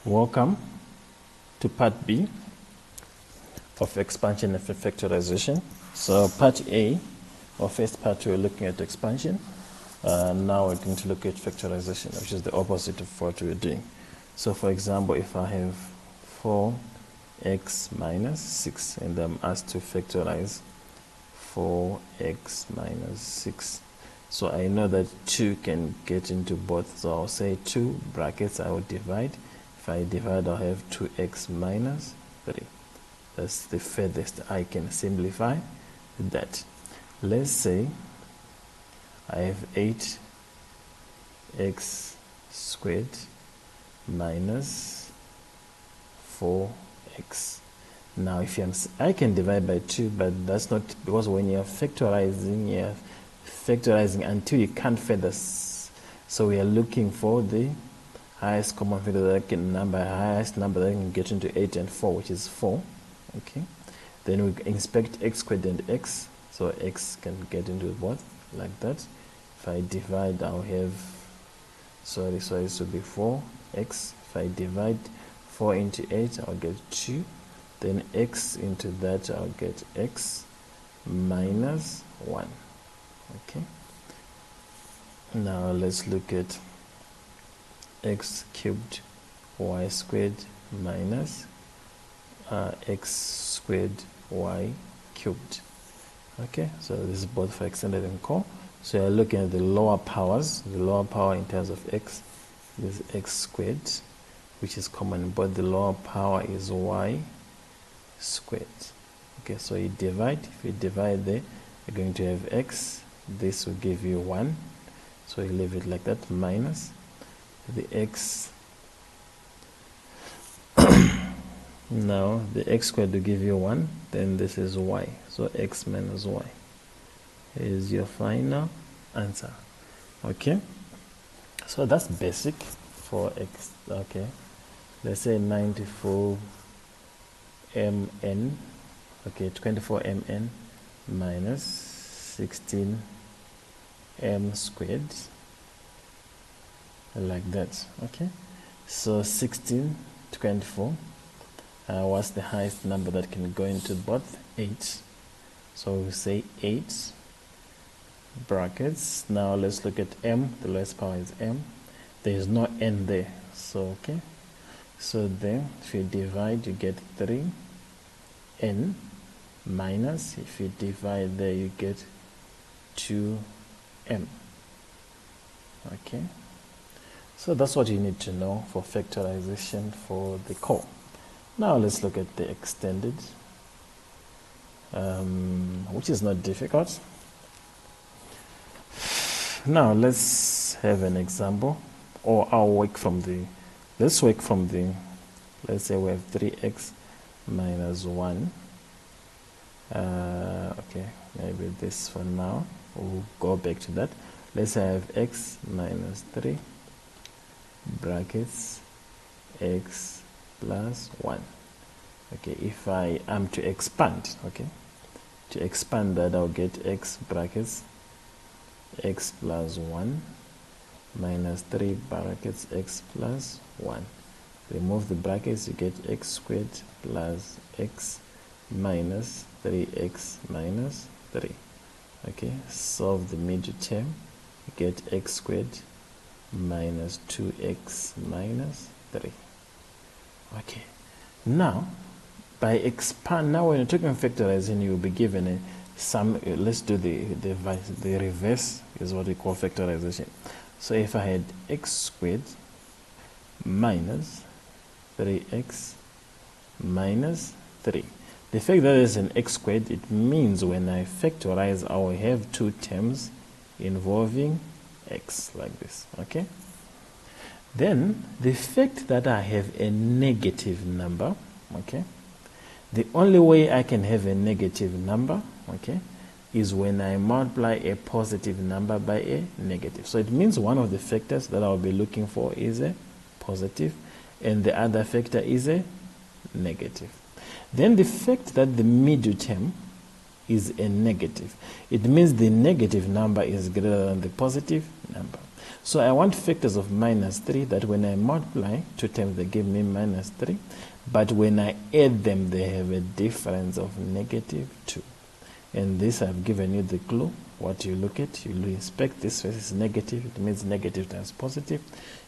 Welcome to part B of expansion and factorization. So part A, or first part, we're looking at expansion. Now we're going to look at factorization, which is the opposite of what we're doing. So for example, if I have 4x minus 6 and I'm asked to factorize 4x minus 6. So I know that 2 can get into both. So I'll say 2 brackets, I will divide. If I divide, I'll have 2x minus 3. That's the furthest I can simplify that. Let's say I have 8x squared minus 4x. Now if I can divide by 2, but that's not, because when you're factorizing until you can't further. So we are looking for the highest common factor that can highest number that can get into 8 and 4, which is 4. Okay. Then we inspect x squared and x. So x can get into both, like that. If I divide, I'll have, so this would be 4x. If I divide 4 into 8, I'll get 2. Then x into that, I'll get x minus 1. Okay. Now let's look at x cubed y squared minus x squared y cubed. Okay, so this is both for extended and core. So you're looking at the lower powers. The lower power in terms of x is x squared, which is common, but the lower power is y squared. Okay, so you divide. If you divide there, you're going to have x. This will give you 1. So you leave it like that, minus the x. Now the x squared will give you 1. Then this is y. So x minus y is your final answer. Okay. So that's basic for x. Okay. Let's say 94 mn. Okay, 24 mn minus 16 m squared, like that. Okay, so 16, 24. What's the highest number that can go into both? 8. So we say 8 brackets. Now let's look at m. The lowest power is m. There is no n there. So okay, so then if you divide, you get 3n minus, if you divide there, you get 2m. Okay, so that's what you need to know for factorization for the core. Now let's look at the extended, which is not difficult. Now let's have an example, or I'll work from the, let's work from the, let's say we have 3x minus 1. Okay, maybe this for now. We'll go back to that. Let's say I have x minus 3 brackets x plus 1. Okay, if I am to expand, okay, to expand that, I'll get x brackets x plus 1 minus 3 brackets x plus 1. Remove the brackets, you get x squared plus x minus 3x minus 3. Okay, solve the middle term, you get x squared minus 2x minus 3. Okay, now by expand, now when you're talking factorizing, you'll be given a sum. Let's do the reverse, is what we call factorization. So if I had x squared minus 3x minus 3, the fact that there's an x squared, it means when I factorize, I will have 2 terms involving x, like this. Okay, then the fact that I have a negative number, okay, the only way I can have a negative number, okay, is when I multiply a positive number by a negative. So it means one of the factors that I'll be looking for is a positive, and the other factor is a negative. Then the fact that the middle term is a negative. It means the negative number is greater than the positive number. So I want factors of minus 3 that when I multiply 2 times they give me minus 3, but when I add them they have a difference of negative 2. And this I've given you the clue. What you look at, you inspect this first is negative, it means negative times positive.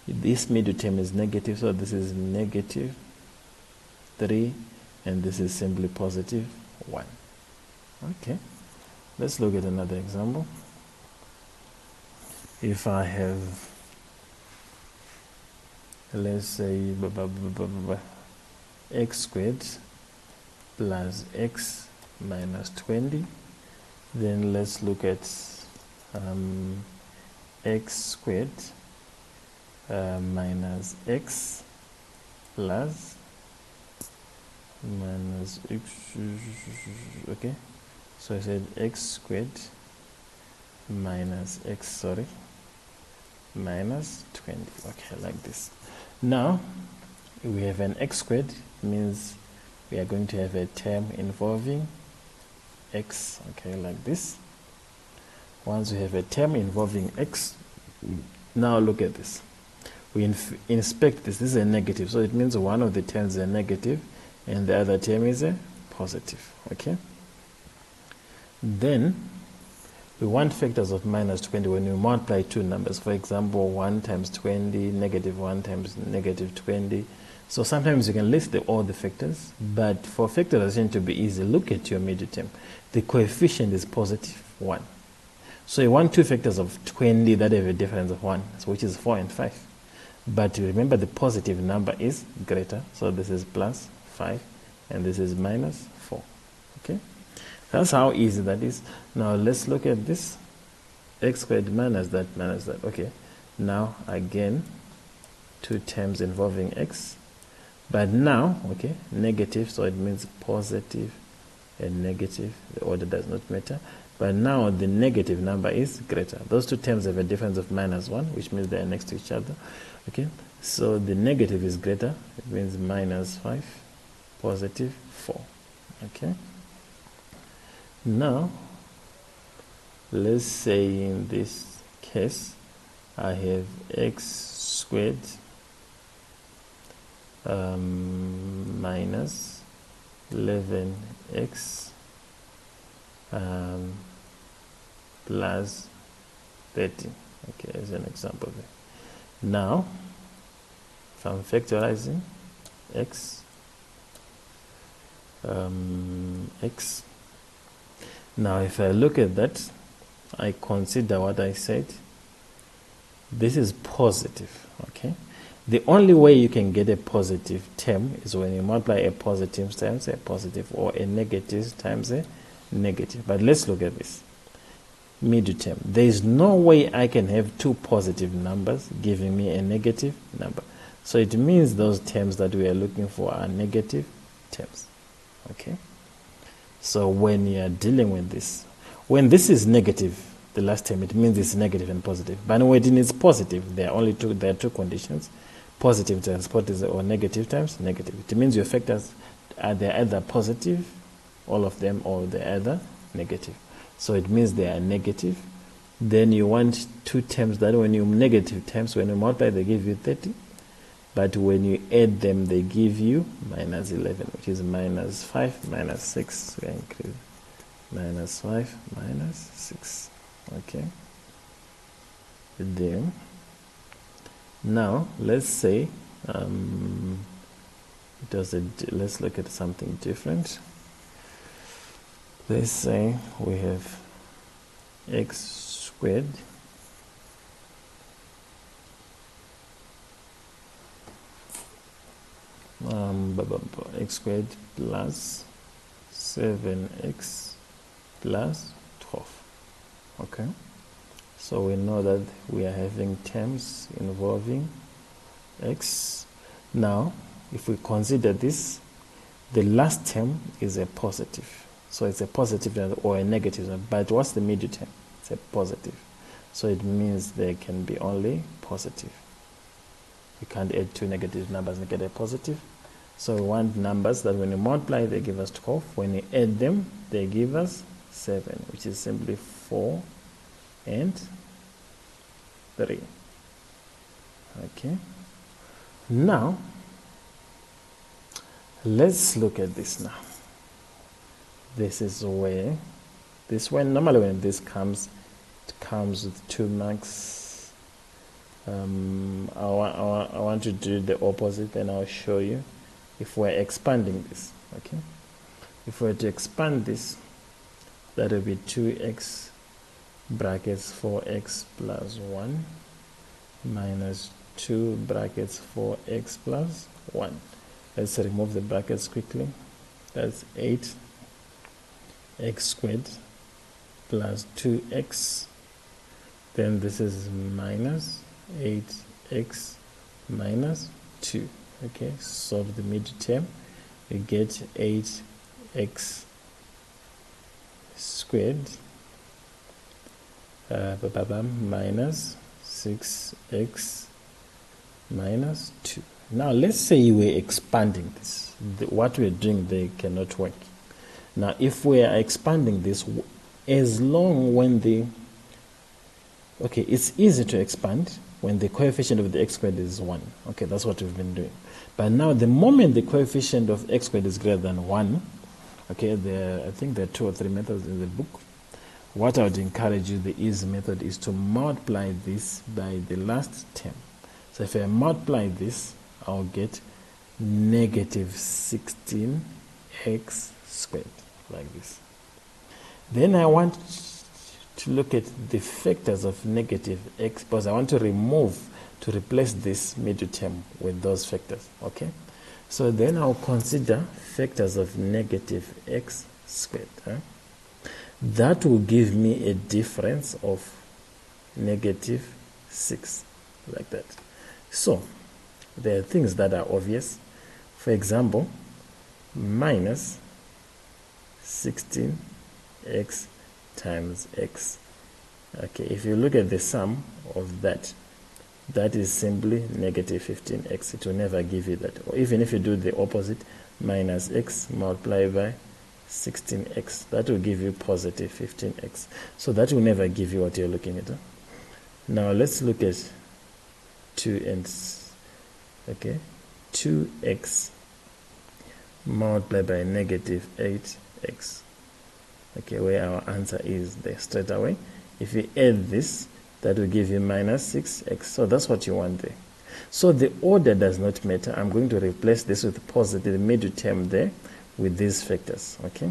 This middle term is negative, so this is negative 3, and this is simply positive 1. Okay, let's look at another example. If I have, let's say, x squared plus x minus 20, then let's look at x squared minus x plus minus x. Okay, so I said x squared minus x, minus 20. Okay, like this. Now we have an x squared, means we are going to have a term involving x. Okay, like this. Once we have a term involving x, now look at this. We inspect this. This is a negative, so it means one of the terms is a negative and the other term is a positive. Okay, then we want factors of minus 20 when we multiply two numbers. For example, 1 times 20, negative 1 times negative 20. So sometimes you can list all the factors, but for factorization to be easy, look at your middle term. The coefficient is positive 1. So you want two factors of 20 that have a difference of 1, which is 4 and 5. But remember the positive number is greater, so this is plus 5 and this is minus 4. Okay, that's how easy that is. Now let's look at this. X squared minus that. Okay, now again two terms involving x, but now, okay, negative, so it means positive and negative. The order does not matter, but now the negative number is greater. Those two terms have a difference of minus 1, which means they are next to each other. Okay, so the negative is greater, it means minus 5, positive 4. Okay, now let's say in this case I have x squared minus 11x plus 30. Okay, as an example there. Now if I'm factorizing x, now if I look at that, I consider what I said. This is positive. Okay, the only way you can get a positive term is when you multiply a positive times a positive, or a negative times a negative. But let's look at this middle term. There is no way I can have two positive numbers giving me a negative number. So it means those terms that we are looking for are negative terms. Okay, so when you are dealing with this, when this is negative, the last term, it means it's negative and positive. But when it's positive, there are two conditions: positive times positive or negative times negative. It means your factors are either positive, all of them, or they're either negative. So it means they are negative. Then you want two terms that when you negative terms, when you multiply, they give you 30. But when you add them, they give you minus 11, which is minus 5, minus 6. We increase minus 5, minus 6. Okay. Then, now let's say, let's look at something different. Let's say we have x squared x squared plus 7x plus 12. Okay, so we know that we are having terms involving x. Now if we consider this, the last term is a positive, so it's a positive or a negative, but what's the middle term? It's a positive, so it means there can be only positive. You can't add two negative numbers and get a positive. So we want numbers that when you multiply, they give us 12. When you add them, they give us 7, which is simply 4 and 3. Okay, now let's look at this now. This is where this one, normally when this comes, it comes with 2 marks. I want to do the opposite, and I'll show you if we're expanding this. Okay, if we're to expand this, that will be 2x brackets 4x plus 1 minus 2 brackets 4x plus 1. Let's remove the brackets quickly. That's 8x squared plus 2x. Then this is minus 8x minus 2. Okay, solve the mid term. You get 8x squared minus 6x minus 2. Now let's say we're expanding this. What we're doing there cannot work. Now if we are expanding this, as long when it's easy to expand when the coefficient of the x squared is 1. Okay, that's what we've been doing. But now the moment the coefficient of x squared is greater than 1, okay, I think there are 2 or 3 methods in the book. What I would encourage you, the easy method, is to multiply this by the last term. So if I multiply this, I'll get negative 16x squared, like this. Then I want to look at the factors of negative x, because I want to replace this middle term with those factors. Okay, so then I'll consider factors of negative x squared. That will give me a difference of negative 6, like that. So there are things that are obvious. For example, minus 16x times x. Okay, if you look at the sum of that, that is simply negative 15x. It will never give you that. Or even if you do the opposite, minus x multiplied by 16x, that will give you positive 15x. So that will never give you what you're looking at. Now let's look at 2x. Okay, 2x multiplied by negative 8x. Okay, where our answer is there straight away. If you add this, that will give you minus 6x. So that's what you want there. So the order does not matter. I'm going to replace this with positive middle term there with these factors. Okay,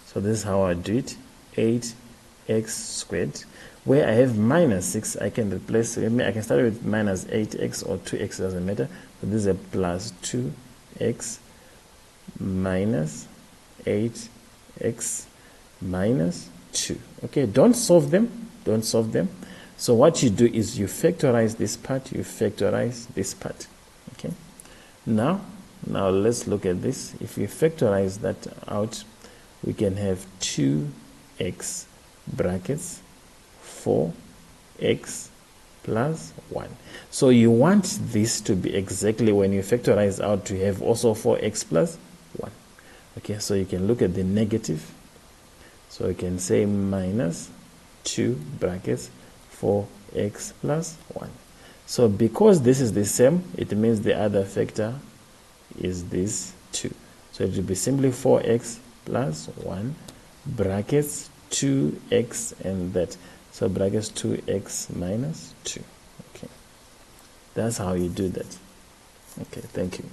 so this is how I do it. 8x squared, where I have minus 6, I can replace. I can start with minus 8x or 2x, doesn't matter. So this is a plus 2x minus 8x minus 2. Okay, don't solve them. So what you do is you factorize this part, you factorize this part. Okay, now let's look at this. If you factorize that out, we can have 2x brackets 4x plus 1. So you want this to be exactly, when you factorize out, to have also 4x plus 1. Okay, so you can look at the negative. So you can say minus 2 brackets 4x plus 1. So because this is the same, it means the other factor is this 2. So it will be simply 4x plus 1 brackets 2x and that. So brackets 2x minus 2. Okay, that's how you do that. Okay, thank you.